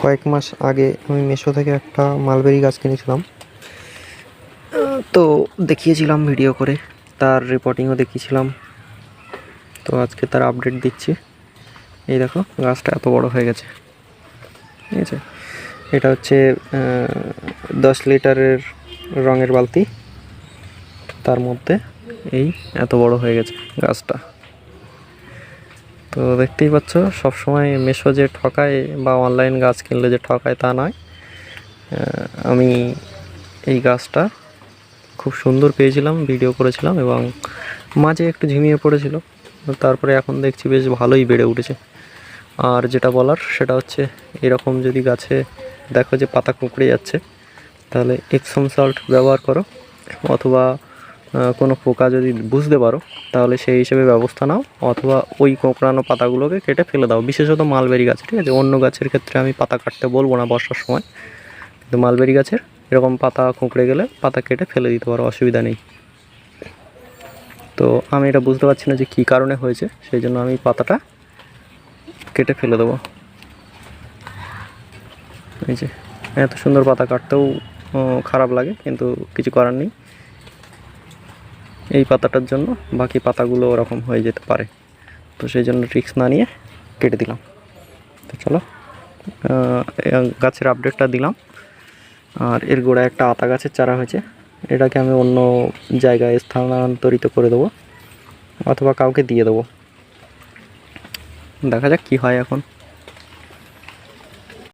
কয়েক মাস আগে আমি মিশো থেকে একটা মালবেরি গাছ কিনেছিলাম। তো দেখিয়েছিলাম ভিডিও করে, তার রিপোর্টিংও দেখিয়েছিলাম। তো আজকে তার আপডেট দিচ্ছি। এই দেখো গাছটা এত বড় হয়ে গেছে, ঠিক আছে। এটা হচ্ছে 10 লিটারের রঙের বালতি, তার মধ্যে এই এত বড় হয়ে গেছে গাছটা। তো দেখতেই পাচ্ছ, সবসময় মিশো যে ঠকায় বা অনলাইন গাছ কিনলে যে ঠকায় তা নয়। আমি এই গাছটা খুব সুন্দর পেয়েছিলাম, ভিডিও করেছিলাম, এবং মাঝে একটু ঝিমিয়ে পড়েছিল, তারপরে এখন দেখছি বেশ ভালোই বেড়ে উঠেছে। আর যেটা বলার সেটা হচ্ছে, এরকম যদি গাছে দেখো যে পাতা কুঁকড়ে যাচ্ছে, তাহলে এপসম সল্ট ব্যবহার করো, অথবা কোনো পোকা যদি বুঝতে পারো তাহলে সেই হিসেবে ব্যবস্থা নাও, অথবা ওই কোঁকড়ানো পাতাগুলোকে কেটে ফেলে দাও। বিশেষত মালবেরি গাছ, ঠিক আছে। অন্য গাছের ক্ষেত্রে আমি পাতা কাটতে বলবো না বর্ষার সময়, কিন্তু মালবেরি গাছের এরকম পাতা কুঁকড়ে গেলে পাতা কেটে ফেলে দিতে পারো, অসুবিধা নেই। তো আমি এটা বুঝতে পারছি না যে কী কারণে হয়েছে, সেই জন্য আমি পাতাটা কেটে ফেলে দেবো। এই যে এত সুন্দর পাতা কাটতেও খারাপ লাগে, কিন্তু কিছু করার নেই। এই পাতাটার জন্য বাকি পাতাগুলো ওরকম হয়ে যেতে পারে, তো সেই জন্য রিস্ক না নিয়ে কেটে দিলাম। তো চলো, গাছের আপডেটটা দিলাম। আর এর গোড়ায় একটা আতা গাছের চারা হয়েছে, এটাকে আমি অন্য জায়গায় স্থানান্তরিত করে দেবো, অথবা কাউকে দিয়ে দেবো। দেখা যাক কী হয় এখন।